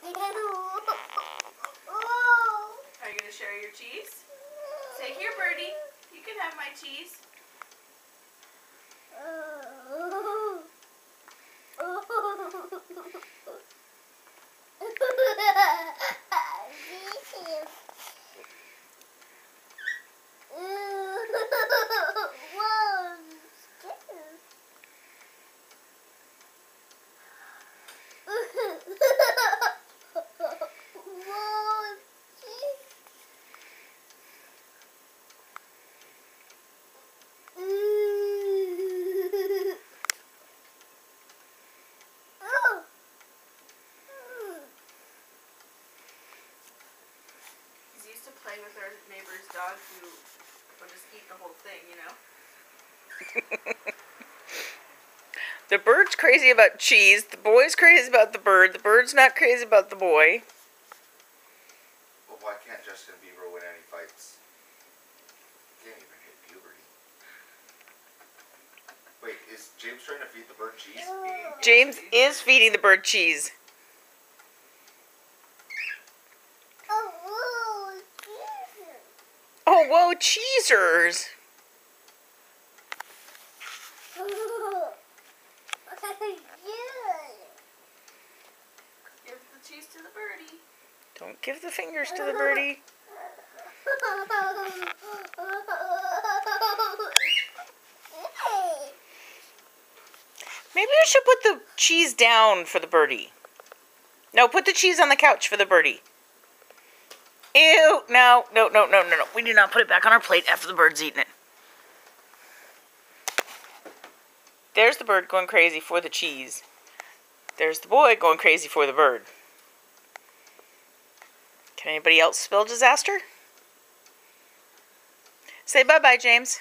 Are you going to share your cheese? Say, here, birdie, you can have my cheese. To play with our neighbor's dog who will just eat the whole thing, you know? The bird's crazy about cheese. The boy's crazy about the bird. The bird's not crazy about the boy. Well, why can't Justin Bieber win any fights? He can't even hit puberty. Wait, is James trying to feed the bird cheese? James is feeding the bird cheese. Oh, whoa, cheesers! Give the cheese to the birdie. Don't give the fingers to the birdie. Maybe we should put the cheese down for the birdie. No, put the cheese on the couch for the birdie. Ew, no. We do not put it back on our plate after the bird's eaten it. There's the bird going crazy for the cheese. There's the boy going crazy for the bird. Can anybody else spell disaster? Say bye-bye, James.